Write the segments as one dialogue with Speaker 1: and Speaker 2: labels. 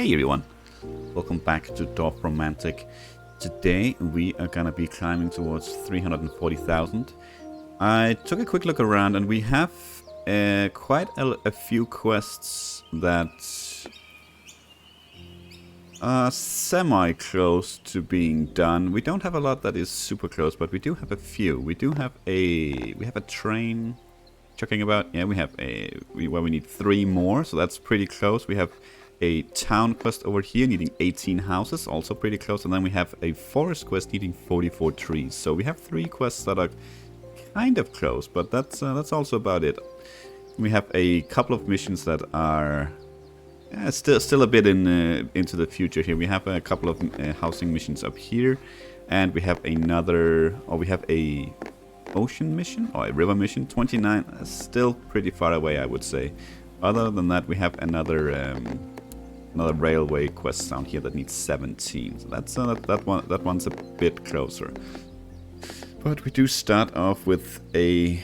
Speaker 1: Hey everyone, welcome back to Dorfromantik. Today we are gonna be climbing towards 340,000. I took a quick look around and we have quite a few quests that are semi-close to being done. We don't have a lot that is super close, but we do have a few. We have a train checking about. Yeah, we have we need 3 more, so that's pretty close. We have a town quest over here needing 18 houses, also pretty close, and then we have a forest quest needing 44 trees. So we have 3 quests that are kind of close, but that's also about it. We have a couple of missions that are still a bit into the future here. We have a couple of housing missions up here, and we have we have a ocean mission or a river mission. 29, still pretty far away, I would say. Other than that, we have another railway quest down here that needs 17. So that's that one's a bit closer. But we do start off with a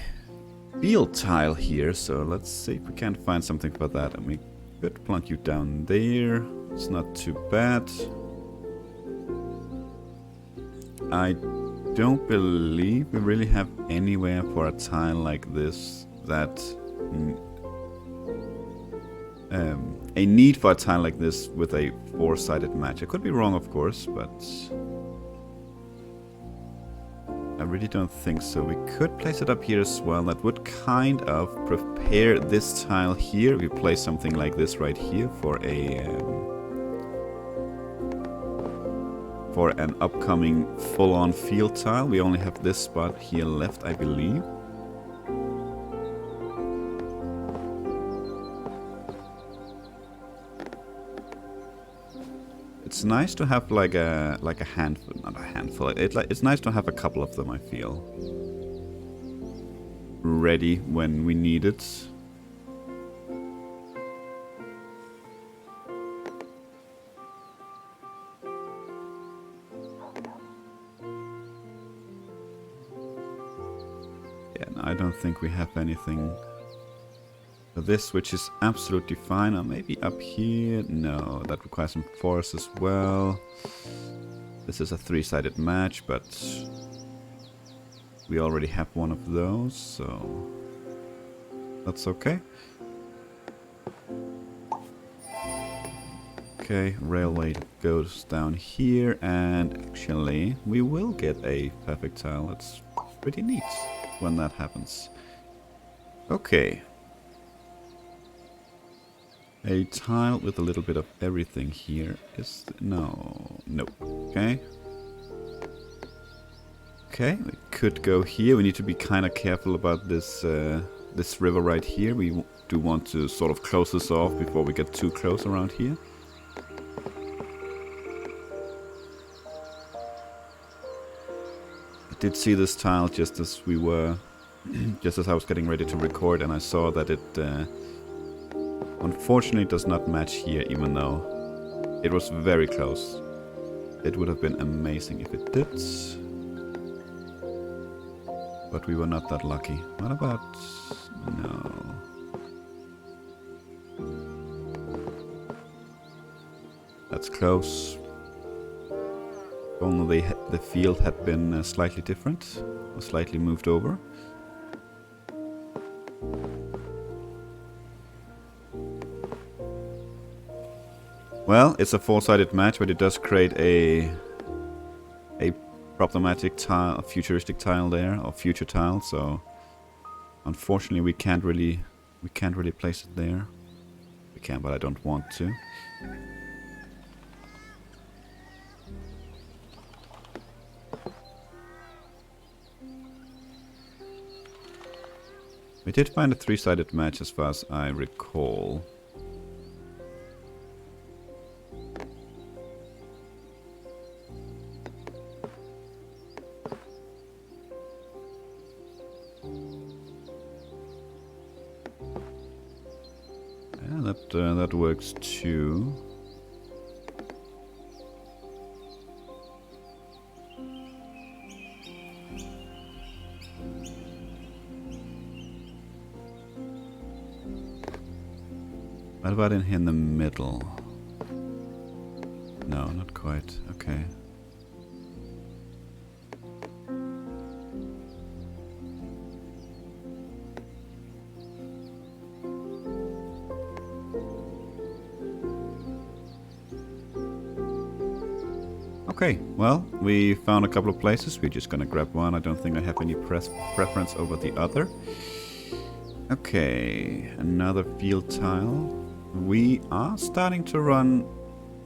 Speaker 1: field tile here, so let's see if we can find something for that. And we could plunk you down there. It's not too bad. I don't believe we really have anywhere for a tile like this that a need for a tile like this with a 4-sided match. I could be wrong, of course, but I really don't think so. We could place it up here as well. That would kind of prepare this tile here. We place something like this right here for an upcoming full-on field tile. We only have this spot here left, I believe. It's nice to have like a handful, not a handful. It's nice to have a couple of them, I feel, ready when we need it. Yeah, no, I don't think we have anything for this, which is absolutely fine. Or maybe up here. No, that requires some force as well. This is a 3-sided match, but we already have one of those, so that's okay. Okay, railway goes down here, and actually we will get a perfect tile. It's pretty neat when that happens. Okay. A tile with a little bit of everything here is... no. Okay. Okay, we could go here. We need to be kind of careful about this this river right here. We do want to sort of close this off before we get too close around here. I did see this tile just as we were... just as I was getting ready to record, and I saw that it... unfortunately, it does not match here, even though it was very close. It would have been amazing if it did. But we were not that lucky. What about... no. That's close. If only the field had been slightly different, or slightly moved over. Well, it's a 4-sided match, but it does create a problematic tile, a futuristic tile there, or future tile. So unfortunately, we can't really place it there. We can, but I don't want to. We did find a 3-sided match, as far as I recall. That works too. What about in here in the middle? No, not quite. Okay. Okay, well, we found a couple of places. We're just gonna grab one. I don't think I have any preference over the other. Okay, another field tile. We are starting to run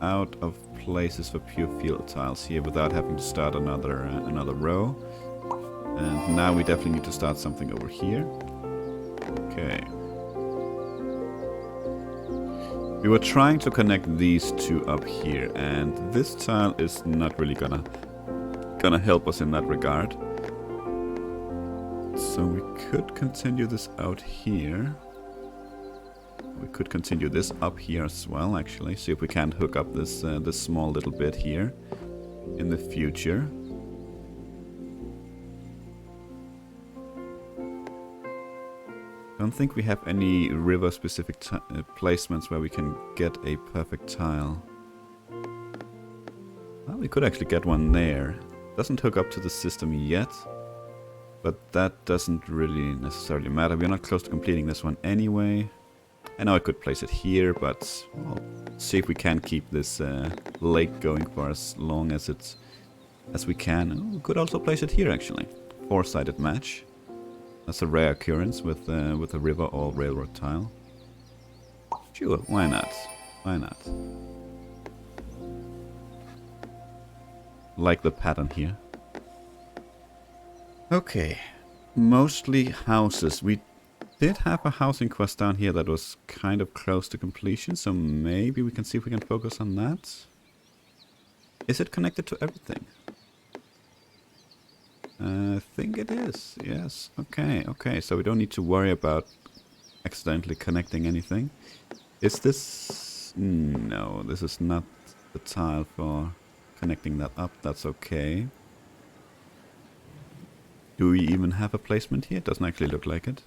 Speaker 1: out of places for pure field tiles here without having to start another row. And now we definitely need to start something over here. Okay. We were trying to connect these two up here, and this tile is not really gonna help us in that regard. So we could continue this out here. We could continue this up here as well, actually. See if we can't hook up this this small little bit here in the future. I don't think we have any river-specific placements where we can get a perfect tile. Well, we could actually get one there. Doesn't hook up to the system yet, but that doesn't really necessarily matter. We're not close to completing this one anyway. I know I could place it here, but well, see if we can keep this lake going for as long as we can. And we could also place it here, actually. Four-sided match. That's a rare occurrence with a river or railroad tile. Sure, why not? Why not? Like the pattern here. Okay, mostly houses. We did have a housing quest down here that was kind of close to completion, so maybe we can see if we can focus on that. Is it connected to everything? I think it is, yes. Okay, okay, so we don't need to worry about accidentally connecting anything. Is this... No, this is not the tile for connecting that up. That's okay. Do we even have a placement here? It doesn't actually look like it.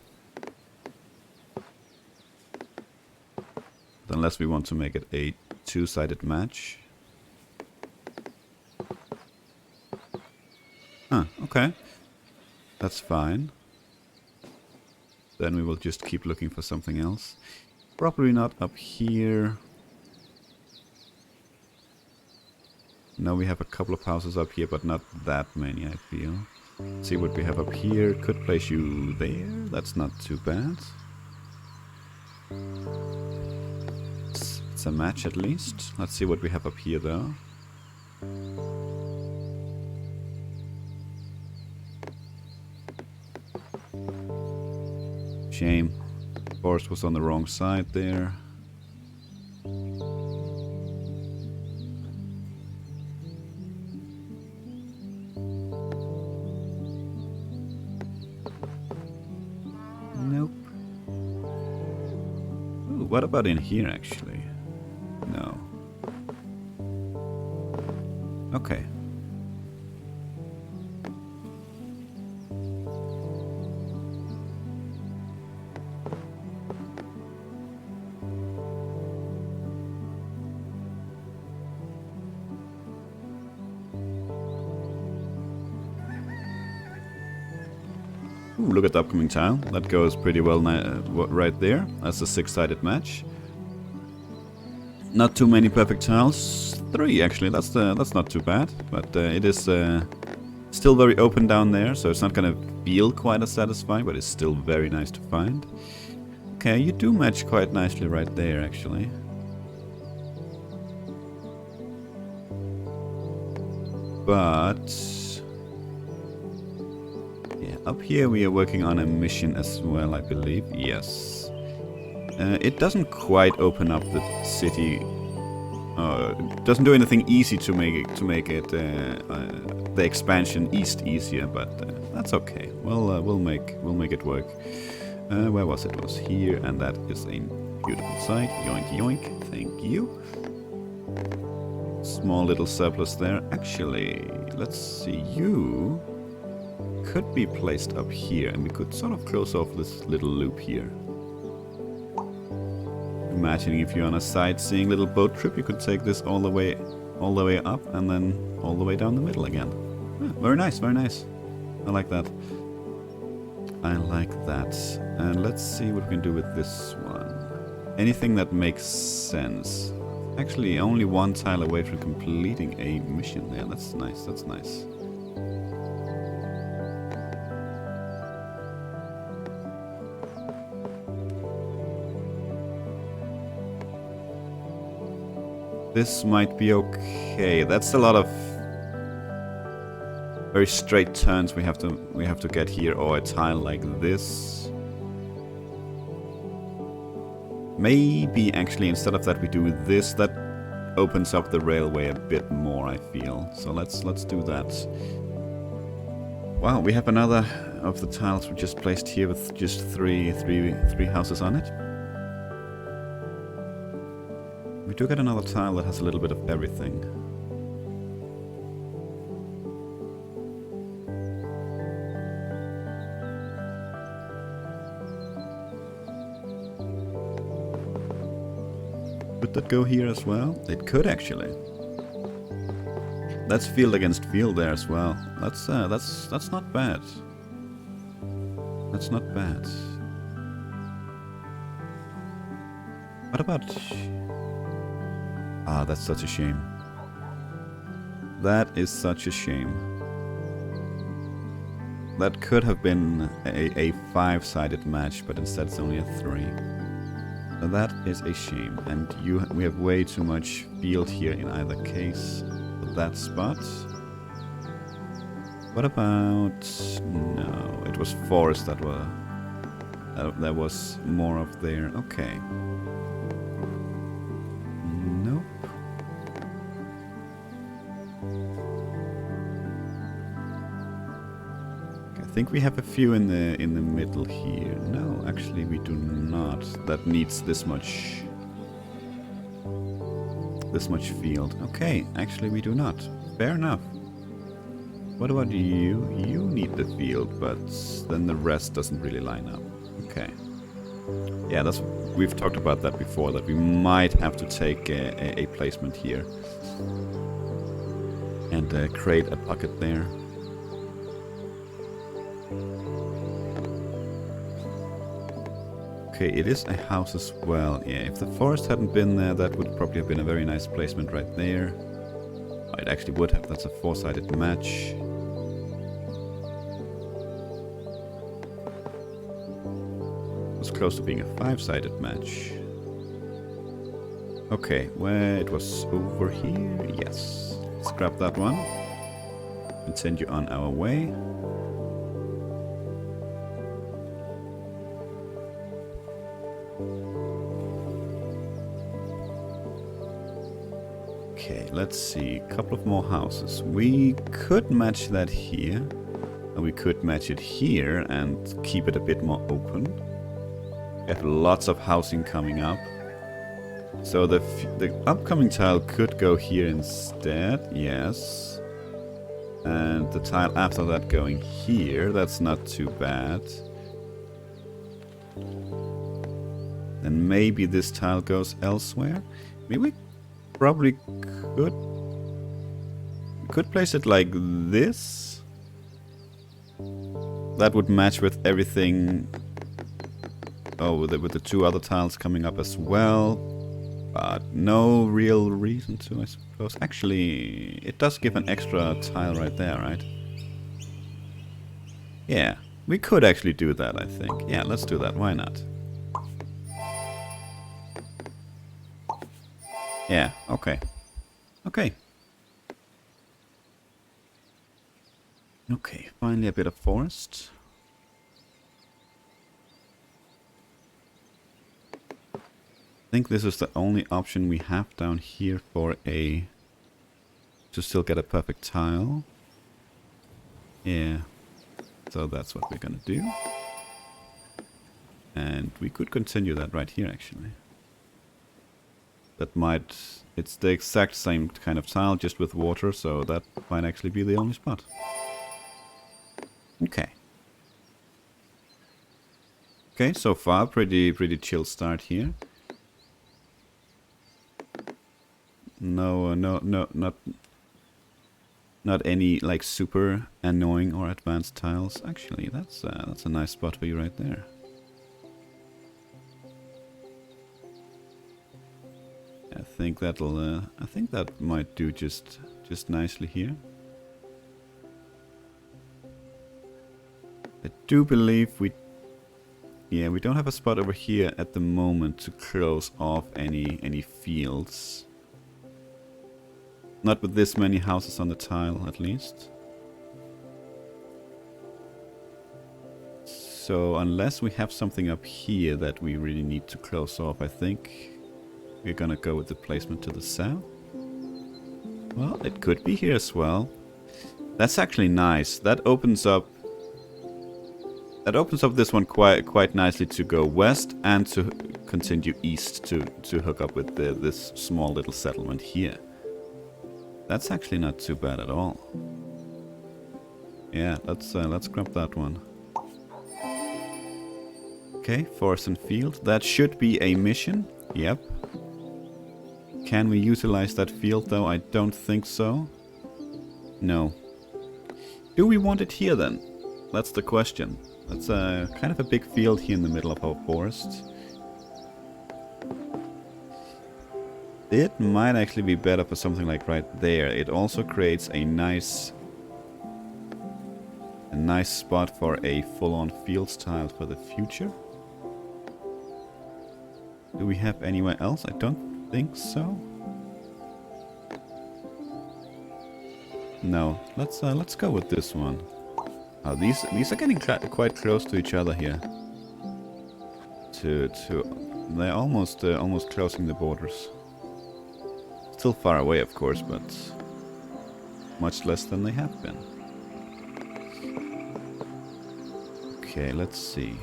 Speaker 1: Unless we want to make it a two-sided match. Huh, okay. That's fine. Then we will just keep looking for something else. Probably not up here. No, we have a couple of houses up here, but not that many, I feel. Let's see what we have up here. Could place you there. That's not too bad. It's a match at least. Let's see what we have up here, though. Shame. Forest was on the wrong side there. Nope. Ooh, what about in here, actually? No. Okay. Ooh, look at the upcoming tile. That goes pretty well right there. That's a six-sided match. Not too many perfect tiles. 3 actually. That's not too bad. But it is still very open down there, so it's not gonna feel quite as satisfying, but it's still very nice to find. Okay, you do match quite nicely right there, actually. But up here we are working on a mission as well, I believe. Yes. It doesn't quite open up the city. It doesn't do anything easy to make it the expansion east easier, but that's okay. We'll make it work. Where was it? It was here, and that is a beautiful site. Yoink yoink. Thank you. Small little surplus there. Actually, let's see. You could be placed up here, and we could sort of close off this little loop here. Imagining if you're on a sightseeing little boat trip, you could take this all the way all the way up and then all the way down the middle again. Yeah, very nice, very nice. I like that. I like that. And let's see what we can do with this one. Anything that makes sense. Actually, only one tile away from completing a mission there. That's nice, that's nice. This might be okay. That's a lot of very straight turns we have to get here, or a tile like this. Maybe actually instead of that we do this. That opens up the railway a bit more, I feel. So let's do that. Wow, we have another of the tiles we just placed here with just three houses on it. We do get another tile that has a little bit of everything. Could that go here as well? It could actually. That's field against field there as well. That's not bad. That's not bad. What about? Ah, that's such a shame. That is such a shame. That could have been a 5-sided match, but instead it's only a 3. So that is a shame. And we have way too much field here in either case for that spot. What about... No, it was forest that were... there was more of there. Okay. I think we have a few in the middle here. No, actually we do not. That needs this much field. Okay, actually we do not. Fair enough. What about you? You need the field, but then the rest doesn't really line up. Okay. Yeah, we've talked about that before, that we might have to take a placement here and create a pocket there. Okay, it is a house as well. Yeah, if the forest hadn't been there, that would probably have been a very nice placement right there. Oh, it actually would have. That's a 4-sided match. It was close to being a 5-sided match. Okay, where it was over here. Yes. Let's grab that one. Continue on our way. Okay, let's see. A couple of more houses. We could match that here. And we could match it here and keep it a bit more open. We have lots of housing coming up. So the upcoming tile could go here instead. Yes. And the tile after that going here. That's not too bad. Then maybe this tile goes elsewhere. Maybe we probably could place it like this. That would match with everything. Oh, with the 2 other tiles coming up as well. But no real reason to, I suppose. Actually, it does give an extra tile right there, right? Yeah, we could actually do that, I think. Yeah, let's do that. Why not? Yeah, okay. Okay. Okay, finally a bit of forest. I think this is the only option we have down here for to still get a perfect tile. Yeah. So that's what we're gonna do. And we could continue that right here, actually. That might... It's the exact same kind of tile, just with water, so that might actually be the only spot. Okay. Okay, so far, pretty chill start here. not any like super annoying or advanced tiles. Actually, that's a nice spot for you right there. I think that'll. I think that might do just nicely here. I do believe we. Yeah, we don't have a spot over here at the moment to close off any fields. Not with this many houses on the tile, at least. So unless we have something up here that we really need to close off, I think we're gonna go with the placement to the south. Well, it could be here as well. That's actually nice. That opens up this one quite nicely to go west and to continue east to hook up with this small little settlement here. That's actually not too bad at all. Yeah, let's grab that one. Okay, forest and field. That should be a mission. Yep. Can we utilize that field though? I don't think so. No. Do we want it here then? That's the question. That's kind of a big field here in the middle of our forest. It might actually be better for something like right there. It also creates a nice spot for a full-on field style for the future. Do we have anywhere else? I don't think so. No, let's go with this one. Oh, these are getting quite close to each other here. They're almost closing the borders. Still far away, of course, but much less than they have been. Okay, let's see.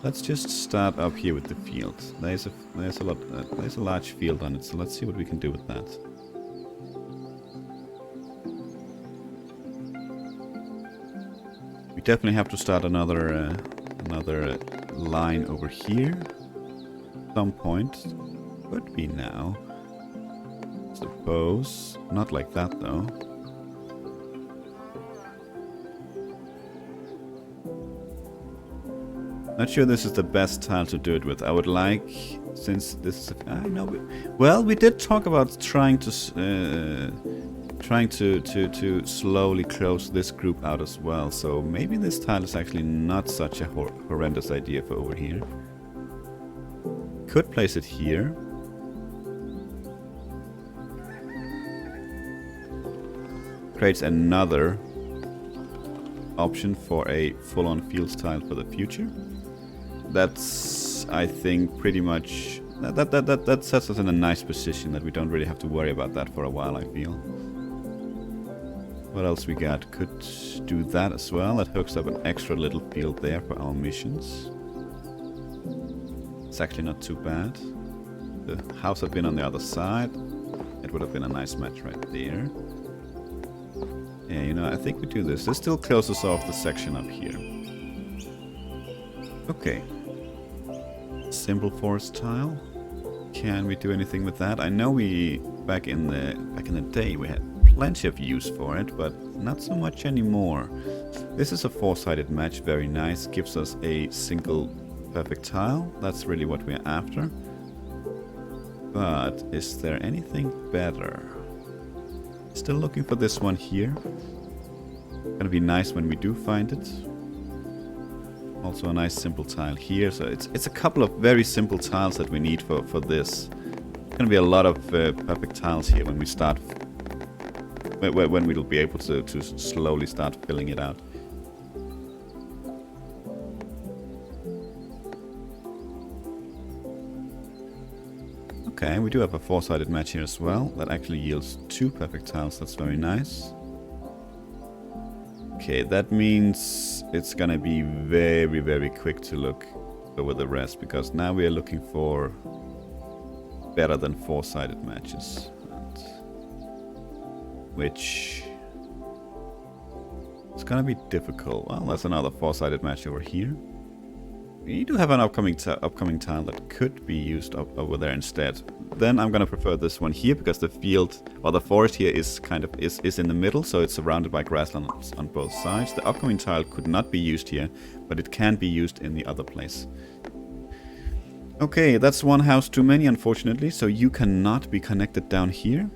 Speaker 1: Let's just start up here with the field. There's a large field on it, so let's see what we can do with that. We definitely have to start another line over here. Some point. Could be now. Suppose. Not like that though. Not sure this is the best tile to do it with. I would like, since this is I know. Well, we did talk about trying to slowly close this group out as well. So maybe this tile is actually not such a horrendous idea for over here. Could place it here. Creates another option for a full-on field style for the future. That's, I think, pretty much that sets us in a nice position that we don't really have to worry about that for a while, I feel. What else we got? Could do that as well. That hooks up an extra little field there for our missions. It's actually not too bad. The house had been on the other side. It would have been a nice match right there. Yeah, you know, I think we do this. This still closes off the section up here. Okay. Simple forest tile. Can we do anything with that? I know we back in the day we had plenty of use for it, but not so much anymore. This is a four-sided match, very nice. Gives us a single perfect tile. That's really what we're after. But is there anything better? Still looking for this one here. Gonna be nice when we do find it. Also a nice simple tile here. So it's a couple of very simple tiles that we need for this. Gonna be a lot of perfect tiles here when we start. When we'll be able to slowly start filling it out. Okay, we do have a four-sided match here as well. That actually yields two perfect tiles. That's very nice. Okay, that means it's gonna be very, very quick to look over the rest, because now we are looking for better than four-sided matches. Which is gonna be difficult. Well, that's another four-sided match over here. We do have an upcoming tile that could be used over there instead. Then I'm gonna prefer this one here because the field, or the forest here is kind of is in the middle, so it's surrounded by grasslands on both sides. The upcoming tile could not be used here, but it can be used in the other place. Okay, that's one house too many, unfortunately, so you cannot be connected down here.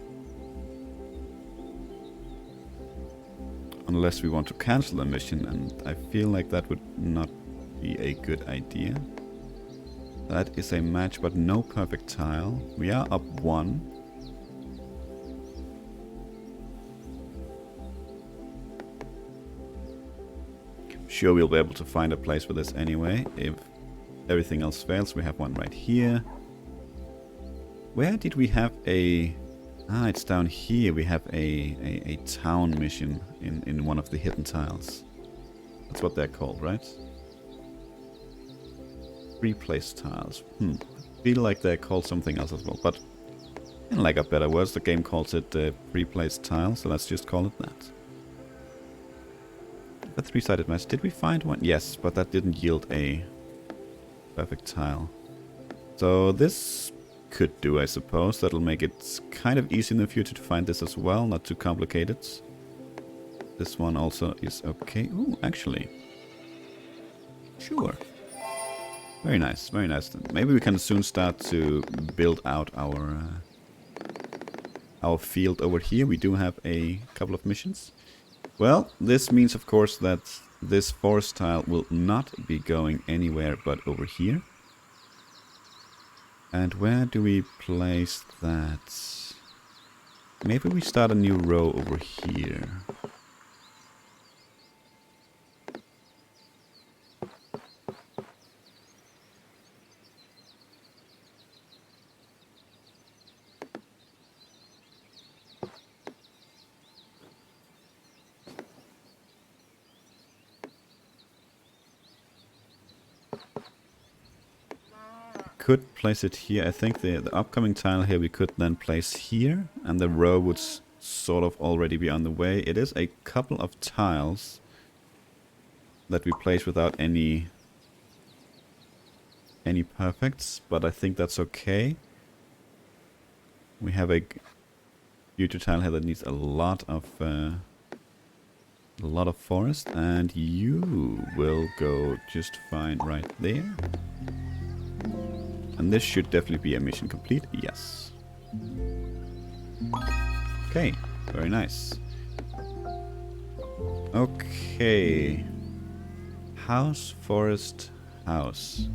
Speaker 1: Unless we want to cancel the mission, and I feel like that would not be a good idea. That is a match, but no perfect tile. We are up 1. Sure, we'll be able to find a place for this anyway. If everything else fails, we have one right here. Where did we have a... Ah, it's down here. We have a town mission in one of the hidden tiles. That's what they're called, right? Replace tiles. Feel like they're called something else as well, but in lack of better words, the game calls it replace tile, so let's just call it that. A 3-sided match. Did we find one? Yes, but that didn't yield a perfect tile. So this could do, I suppose. That'll make it kind of easy in the future to find this as well, not too complicated. This one also is okay. Ooh, actually. Sure. Very nice, very nice. Maybe we can soon start to build out our field over here. We do have a couple of missions. Well, this means, of course, that this forest tile will not be going anywhere but over here. And where do we place that? Maybe we start a new row over here. Could place it here. I think the upcoming tile here we could then place here, and the row would sort of already be on the way. It is a couple of tiles that we place without any perfects, but I think that's okay. We have a future tile here that needs a lot of forest, and you will go just fine right there. And this should definitely be a mission complete. Yes. Okay, very nice. Okay. House, forest, house.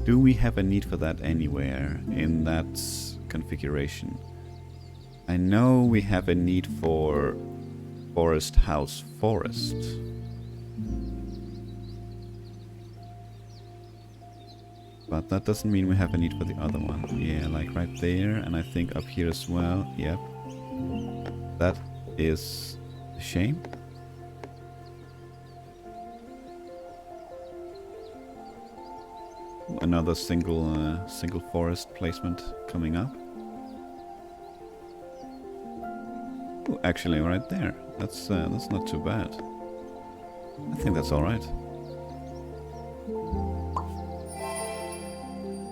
Speaker 1: Do we have a need for that anywhere in that configuration? I know we have a need for forest, house, forest. But that doesn't mean we have a need for the other one. Yeah, like right there, and I think up here as well. Yep. That is a shame. Another single forest placement coming up. Ooh, actually, right there. That's not too bad. I think that's all right.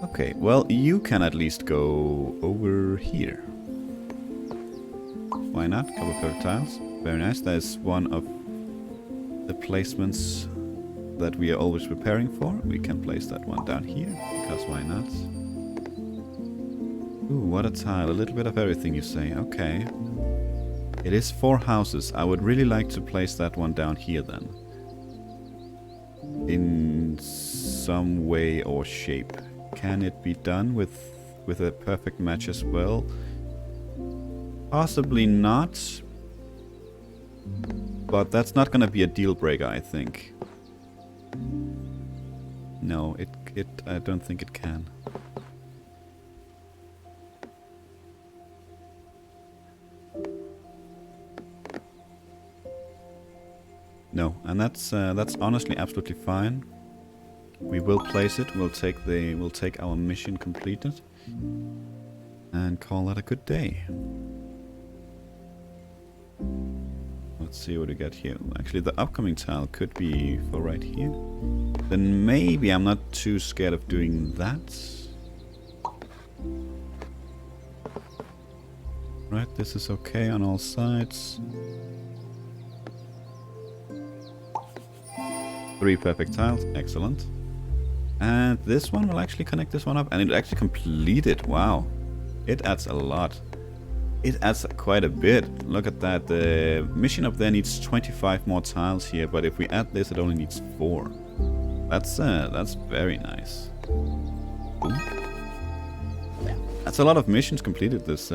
Speaker 1: Okay, well, you can at least go over here. Why not? Couple of perfect tiles. Very nice. That is one of the placements that we are always preparing for. We can place that one down here, because why not? Ooh, what a tile. A little bit of everything, you say. Okay. It is 4 houses. I would really like to place that one down here then. In some way or shape. Can it be done with a perfect match as well? Possibly not. But that's not gonna be a deal breaker, I think. No, I don't think it can. No, and that's honestly absolutely fine. We will place it. We'll take our mission completed and call that a good day. Let's see what we got here. Actually, the upcoming tile could be for right here. Then maybe I'm not too scared of doing that. Right, this is okay on all sides. 3 perfect tiles, excellent. And this one will actually connect this one up, and it actually completed. Wow, it adds a lot. It adds quite a bit. Look at that. The mission up there needs 25 more tiles here, but if we add this, it only needs 4. That's very nice. Ooh. That's a lot of missions completed this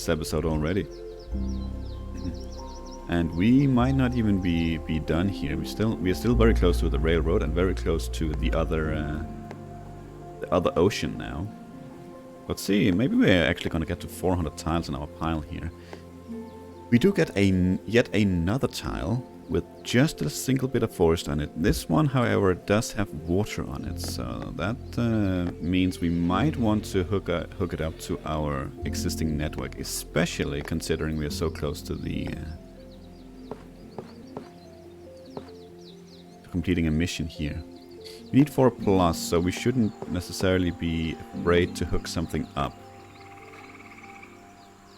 Speaker 1: episode already. And we might not even be done here. We are still very close to the railroad and very close to the other ocean now. Let's see, maybe we're actually going to get to 400 tiles in our pile here. We do get yet another tile with just a single bit of forest on it. This one, however, does have water on it, so that means we might want to hook it up to our existing network, especially considering we are so close to the completing a mission here. We need 4+, so we shouldn't necessarily be afraid to hook something up.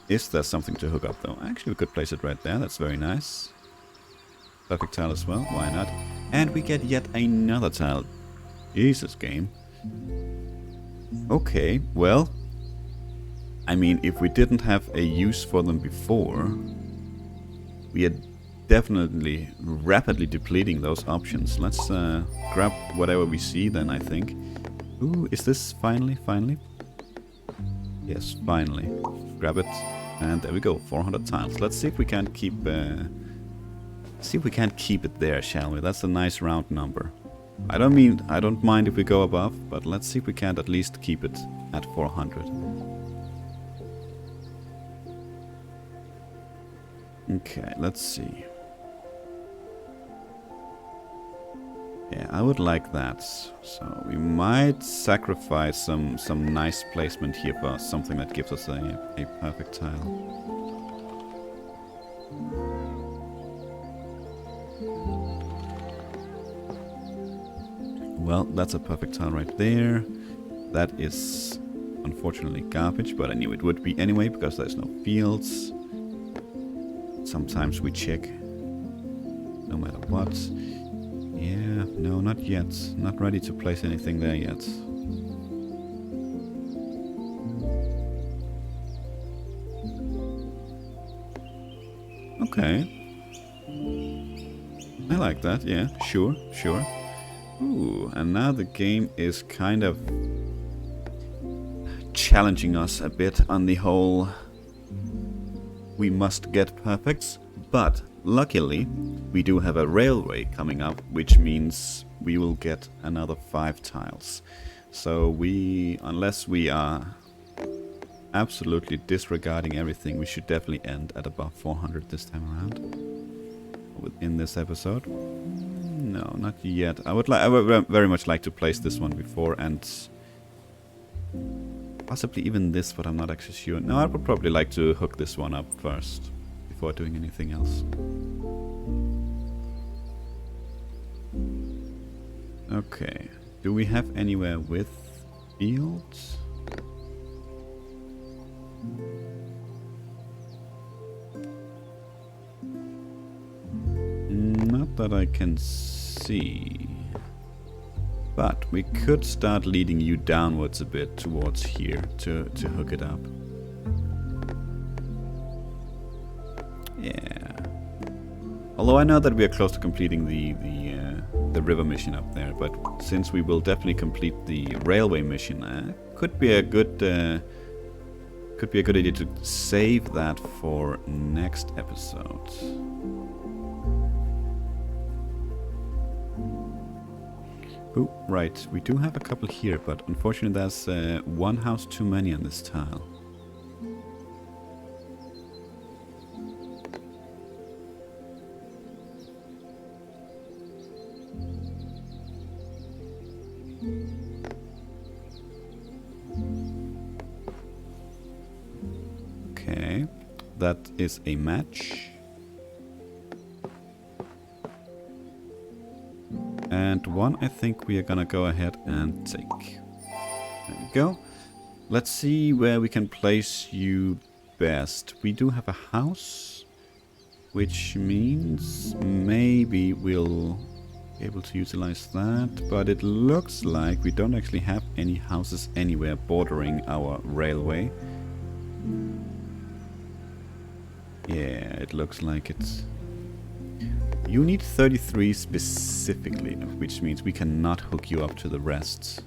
Speaker 1: Is there something to hook up though? Actually, we could place it right there. That's very nice. Perfect tile as well. Why not? And we get yet another tile. Jesus, game. Okay, well, I mean, if we didn't have a use for them before, we are definitely rapidly depleting those options. Let's grab whatever we see then, I think. Ooh, is this finally? Yes, finally. Grab it. And there we go, 400 tiles. Let's see if we can't keep it there, shall we? That's a nice round number. I don't mind if we go above, but let's see if we can't at least keep it at 400. Okay, let's see. Yeah, I would like that. So we might sacrifice some nice placement here for something that gives us a perfect tile. Well, that's a perfect tile right there. That is unfortunately garbage, but I knew it would be anyway because there's no fields. Sometimes we check no matter what. Yeah, no, not yet. Not ready to place anything there yet. Okay. I like that, yeah, sure. Ooh, and now the game is kind of challenging us a bit on the whole we must get perfects, but luckily we do have a railway coming up, which means we will get another 5 tiles. So unless we are absolutely disregarding everything, we should definitely end at above 400 this time around within this episode. No, not yet. I would very much like to place this one before, and possibly even this, but I'm not actually sure. No, I would probably like to hook this one up first before doing anything else. Okay, do we have anywhere with fields? Not that I can see. But we could start leading you downwards a bit towards here to hook it up. Yeah. Although I know that we are close to completing the river mission up there, but since we will definitely complete the railway mission, could be a good idea to save that for next episode. Oh, right, we do have a couple here, but unfortunately there's one house too many on this tile. Okay, that is a match. And one I think we are gonna go ahead and take. There we go. Let's see where we can place you best. We do have a house, which means maybe we'll be able to utilize that, but it looks like we don't actually have any houses anywhere bordering our railway. Yeah, it looks like it's... You need 33 specifically, which means we cannot hook you up to the rest.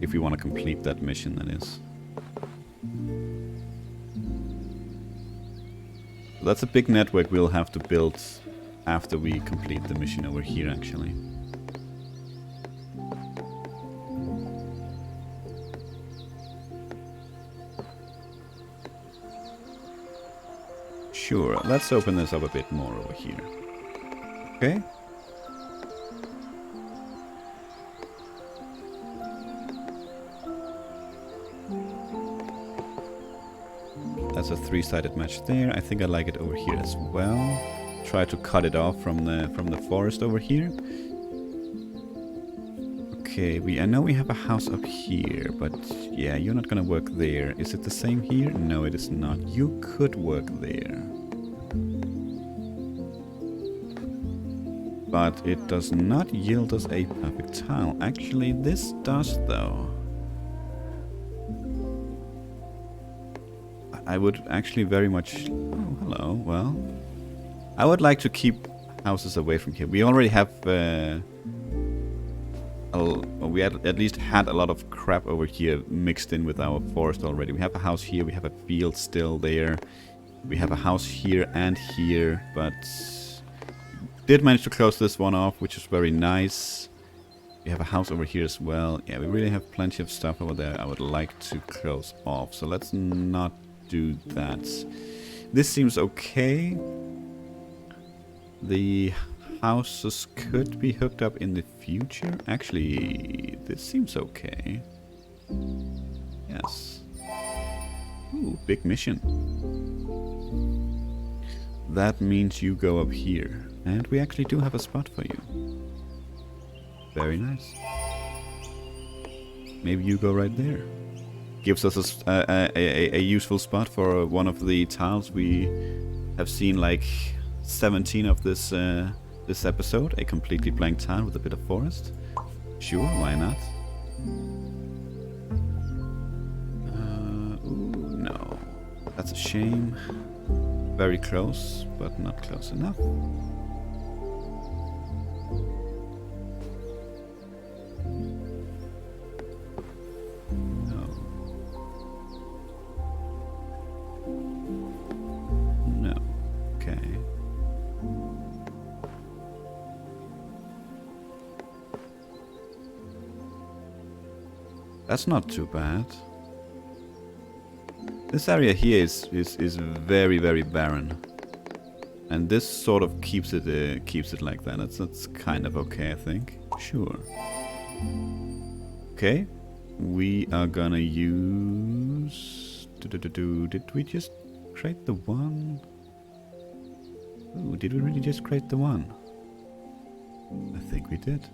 Speaker 1: If we want to complete that mission, that is. That's a big network we'll have to build after we complete the mission over here, actually. Sure, let's open this up a bit more over here. Okay. That's a three-sided match there. I think I like it over here as well. Try to cut it off from the forest over here. Okay, I know we have a house up here, but yeah, you're not gonna work there. Is it the same here? No, it is not. You could work there. But it does not yield us a perfect tile. Actually, this does, though. I would actually very much... Oh, hello. Well, I would like to keep houses away from here. We already have... we at least had a lot of crap over here mixed in with our forest already. We have a house here. We have a field still there. We have a house here and here, but... Did manage to close this one off, which is very nice. We have a house over here as well. Yeah, we really have plenty of stuff over there I would like to close off. So let's not do that. This seems okay. The houses could be hooked up in the future. Actually, this seems okay. Yes. Ooh, big mission. That means you go up here. And we actually do have a spot for you. Very nice. Maybe you go right there. Gives us a useful spot for one of the tiles we have seen, like 17 of this this episode. A completely blank tile with a bit of forest. Sure, why not? Ooh, no. That's a shame. Very close, but not close enough. That's not too bad. This area here is very, very barren, and this sort of keeps it like that. That's kind of okay, I think. Sure. Okay, we are gonna use. Did we just create the one? Ooh, did we really just create the one? I think we did.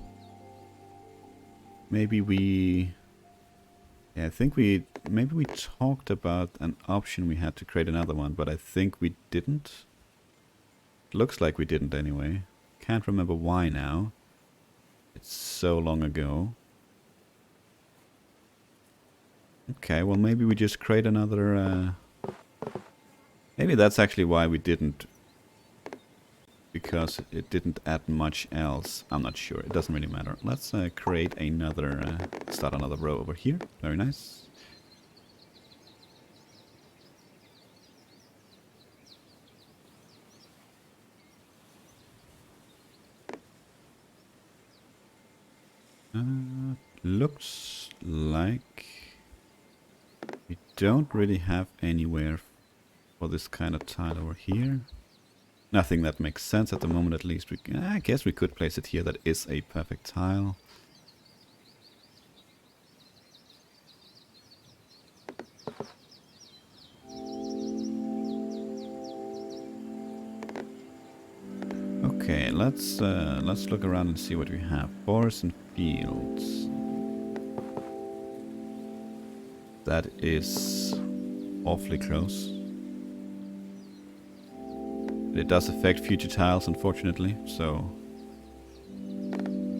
Speaker 1: Maybe we. Yeah, I think maybe we talked about an option we had to create another one, but I think we didn't. Looks like we didn't anyway. Can't remember why now. It's so long ago. Okay, well maybe we just create another... Maybe that's actually why we didn't. Because it didn't add much else. I'm not sure. It doesn't really matter. Let's create another... start another row over here. Very nice. Looks like we don't really have anywhere for this kind of tile over here. Nothing that makes sense at the moment, at least. I guess we could place it here. That is a perfect tile. Okay, let's look around and see what we have. Forests and fields. That is awfully close. It does affect future tiles, unfortunately, so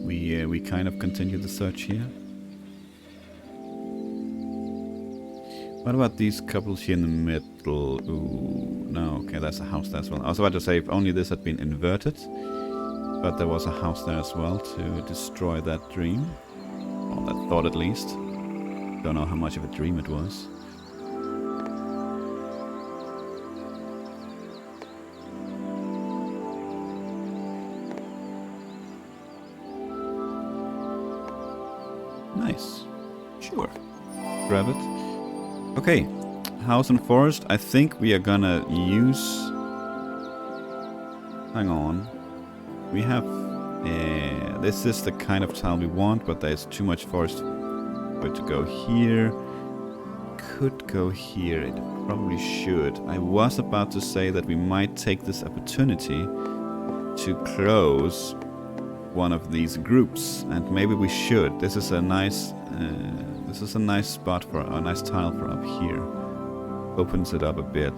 Speaker 1: we kind of continue the search here. What about these couples here in the middle? Ooh, no, okay, that's a house there as well. I was about to say if only this had been inverted, but there was a house there as well to destroy that dream. Well, that thought at least. Don't know how much of a dream it was. Nice. Sure. Grab it. Okay. House and forest. I think we are gonna use... Hang on. We have... this is the kind of tile we want, but there's too much forest for it to go here. Could go here. It probably should. I was about to say that we might take this opportunity to close one of these groups, and maybe we should. This is a nice spot for a nice tile for up here. Opens it up a bit.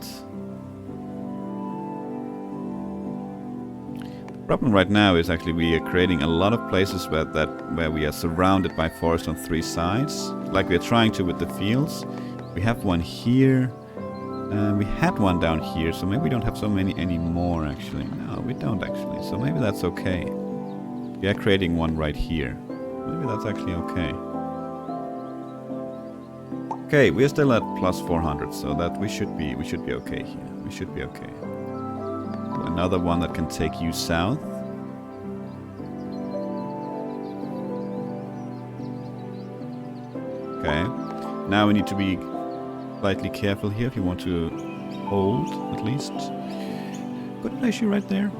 Speaker 1: The problem right now is actually we are creating a lot of places where we are surrounded by forest on three sides, like we are trying to with the fields. We have one here. We had one down here, so maybe we don't have so many anymore. Actually, no, we don't actually. So maybe that's okay. We are creating one right here. Maybe that's actually okay. Okay, we are still at plus 400, so that we should be okay here. We should be okay. Another one that can take you south. Okay. Now we need to be slightly careful here if you want to hold, at least. Good place you right there.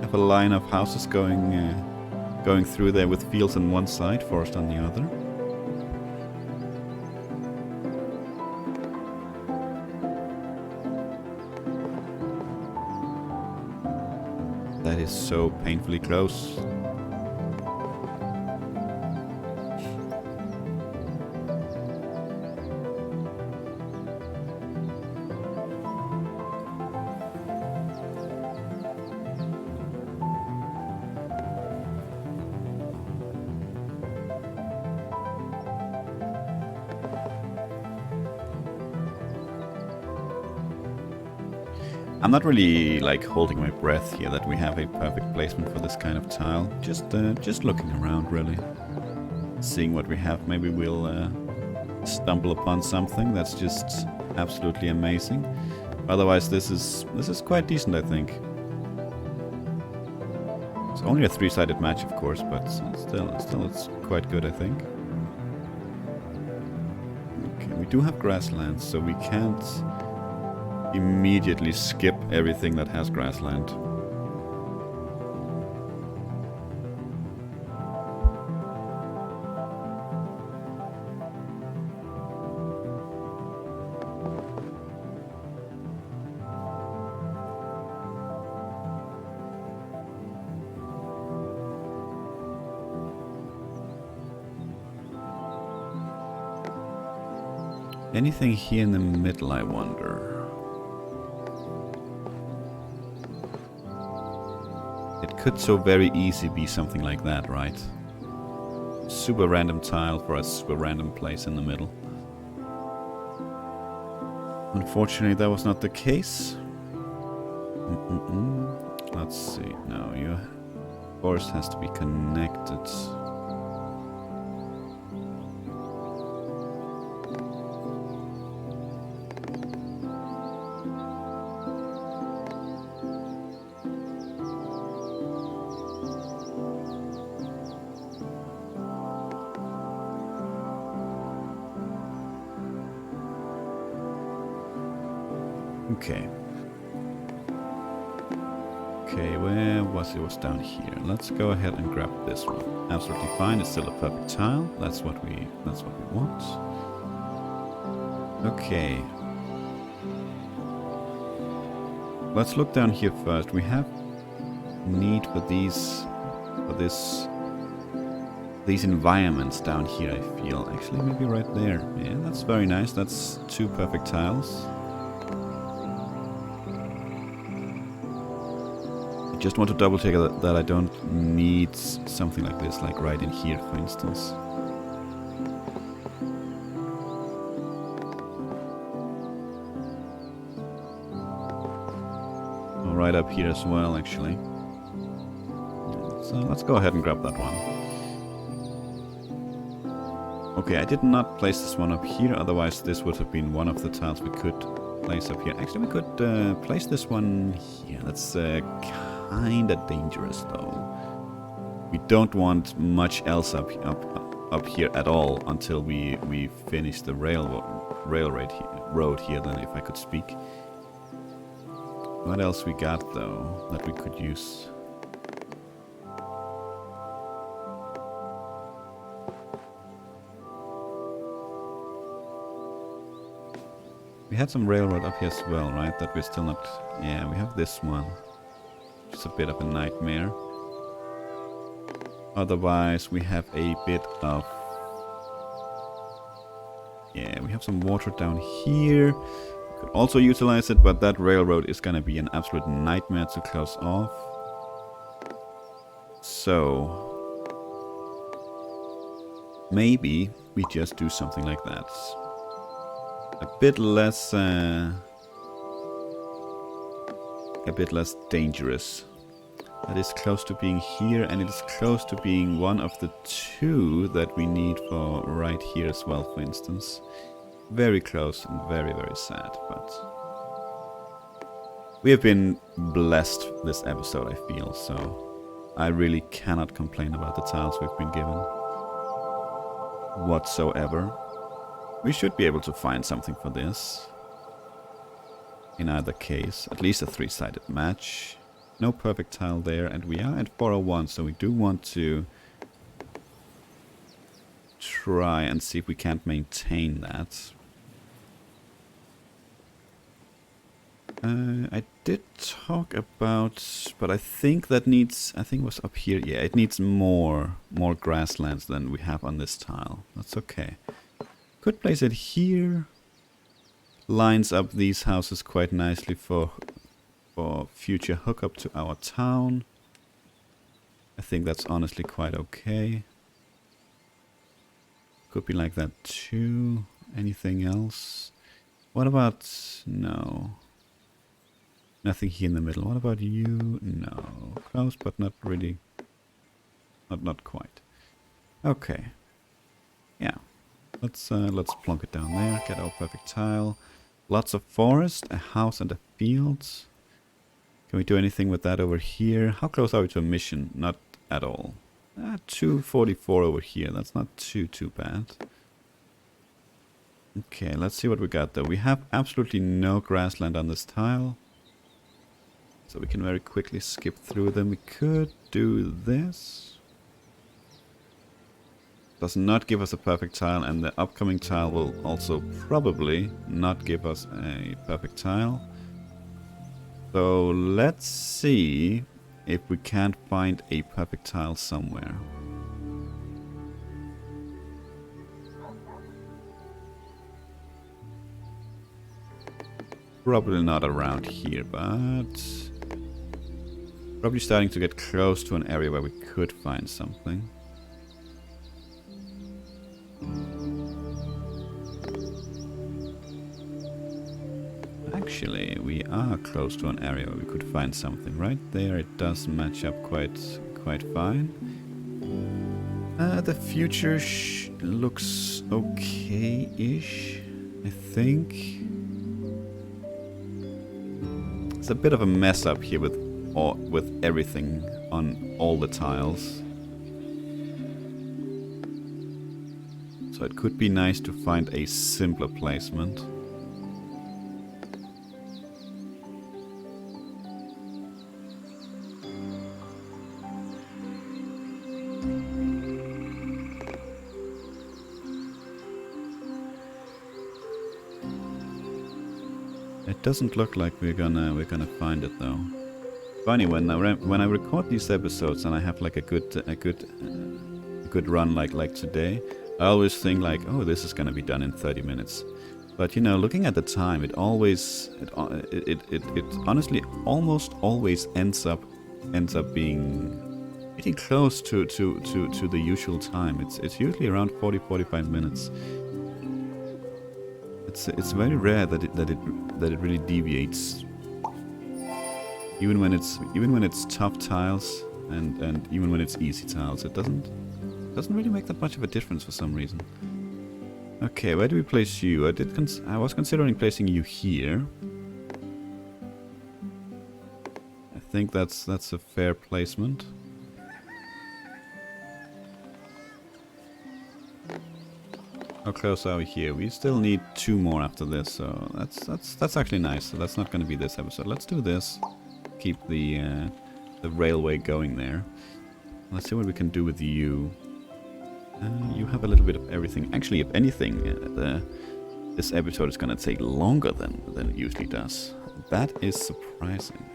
Speaker 1: Have a line of houses going through there with fields on one side, forest on the other. That is so painfully close. I'm not really like holding my breath here that we have a perfect placement for this kind of tile. Just looking around, really, seeing what we have. Maybe we'll stumble upon something that's just absolutely amazing. Otherwise, this is quite decent, I think. It's only a three-sided match, of course, but still, it's quite good, I think. Okay, we do have grasslands, so we can't immediately skip everything that has grassland. Anything here in the middle, I wonder? It could so very easy be something like that, right? Super random tile for a super random place in the middle. Unfortunately, that was not the case. Let's see. No, your forest has to be connected. Okay. Okay, where was it? It was down here. Let's go ahead and grab this one. Absolutely fine. It's still a perfect tile. That's what we want. Okay. Let's look down here first. We have need for these environments down here, I feel. Actually, maybe right there. Yeah, that's very nice. That's 2 perfect tiles. I just want to double check that I don't need something like this, like right in here, for instance. Or right up here as well, actually. So let's go ahead and grab that one. Okay, I did not place this one up here, otherwise this would have been one of the tiles we could place up here. Actually, we could place this one here. That's kinda dangerous, though. We don't want much else up here at all until we finish the road here. Then, if I could speak. What else we got, though, that we could use? We had some railroad up here as well, right? That we're still not... Yeah, we have this one. It's a bit of a nightmare. Otherwise, we have a bit of... Yeah, we have some water down here. We could also utilize it, but that railroad is gonna be an absolute nightmare to close off. So... maybe we just do something like that. A bit less dangerous. That is close to being here, and it is close to being one of the 2 that we need for right here as well, for instance. Very close and very, very sad, but we have been blessed this episode, I feel, so I really cannot complain about the tiles we've been given whatsoever. We should be able to find something for this. In either case, at least a 3-sided match. No perfect tile there, and we are at 401, so we do want to try and see if we can't maintain that. I did talk about, but I think that needs, I think it was up here. Yeah, it needs more grasslands than we have on this tile. That's okay. Could place it here. Lines up these houses quite nicely for future hookup to our town. I think that's honestly quite okay. Could be like that too. Anything else? What about... no. Nothing here in the middle. What about you? No. Close, but not really. Not quite. Okay. Yeah. Let's plonk it down there. Get our perfect tile. Lots of forest, a house and a field. Can we do anything with that over here? How close are we to a mission? Not at all. 244 over here. That's not too bad. Okay, let's see what we got though. We have absolutely no grassland on this tile. So we can very quickly skip through them. We could do this. Does not give us a perfect tile, and the upcoming tile will also probably not give us a perfect tile. So let's see if we can't find a perfect tile somewhere. Probably not around here, but probably starting to get close to an area where we could find something. Actually, we are close to an area where we could find something. Right there, it does match up quite fine. The future looks okay-ish, I think. It's a bit of a mess up here with everything on all the tiles. So it could be nice to find a simpler placement. It doesn't look like we're gonna find it though. funny when I record these episodes and I have like a good run like today. I always think like, oh, this is gonna be done in 30 minutes. But you know, looking at the time, it honestly almost always ends up being pretty close to the usual time. It's usually around 40-45 minutes. It's very rare that it really deviates. Even when it's tough tiles and even when it's easy tiles, it doesn't really make that much of a difference for some reason. Okay, where do we place you? I was considering placing you here. I think that's a fair placement. How close are we here? We still need 2 more after this, so that's actually nice. So that's not going to be this episode. Let's do this. Keep the railway going there. Let's see what we can do with you. You have a little bit of everything. Actually, if anything, this episode is going to take longer than it usually does. That is surprising.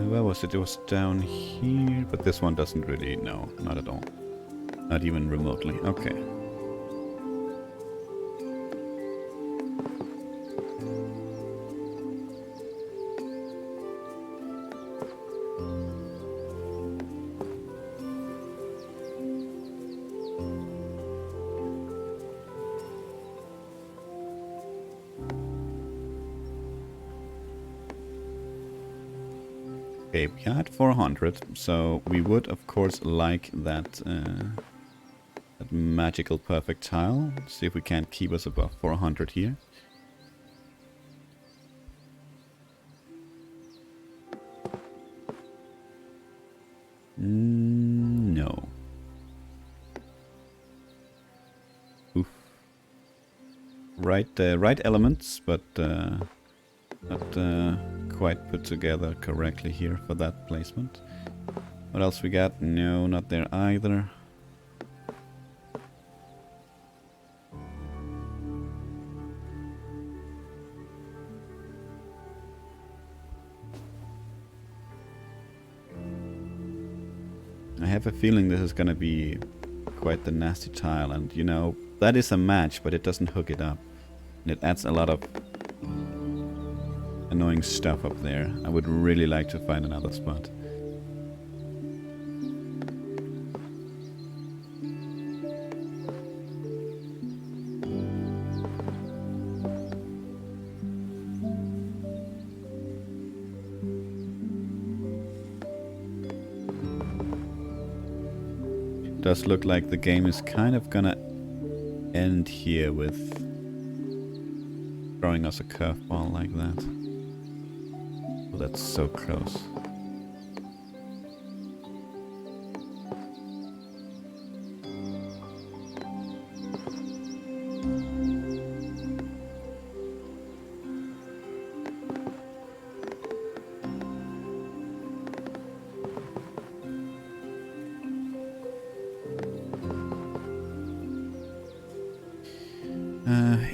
Speaker 1: Where was it? It was down here, but this one doesn't really, no, not at all. Not even remotely. Okay. Okay, we are at 400, so we would of course like that, that magical perfect tile. See if we can't keep us above 400 here. No. Oof. Right elements, but not quite put together correctly here for that placement. What else we got? No, not there either. I have a feeling this is gonna be quite the nasty tile, and you know, that is a match, but it doesn't hook it up. And it adds a lot of annoying stuff up there. I would really like to find another spot. It does look like the game is kind of gonna end here with throwing us a curveball like that. Oh, that's so close.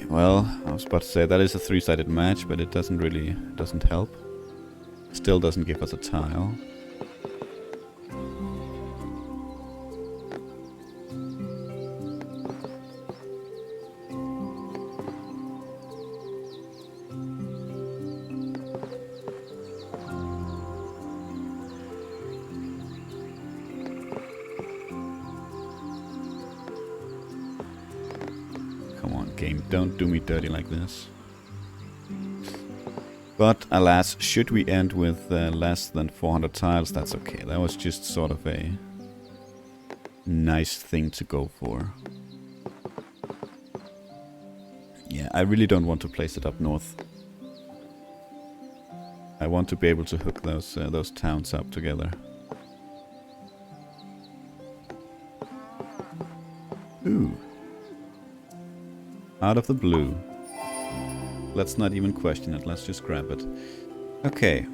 Speaker 1: Well, I was about to say that is a 3-sided match, but it doesn't help. Still doesn't give us a tile. Come on, game, don't do me dirty like this. But alas, should we end with less than 400 tiles, that's okay. That was just sort of a nice thing to go for. Yeah, I really don't want to place it up north. I want to be able to hook those towns up together. Ooh. Out of the blue. Let's not even question it. Let's just grab it. Okay.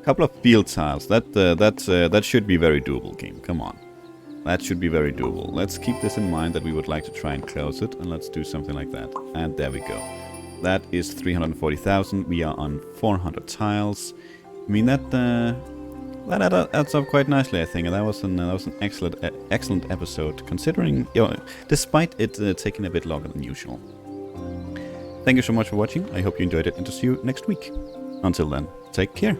Speaker 1: Couple of field tiles. That should be very doable, game. Come on. That should be very doable. Let's keep this in mind that we would like to try and close it. And let's do something like that. And there we go. That is 340,000. We are on 400 tiles. I mean, that adds up quite nicely, I think. And that was an excellent episode, considering, despite it taking a bit longer than usual. Thank you so much for watching. I hope you enjoyed it, and to see you next week. Until then, take care.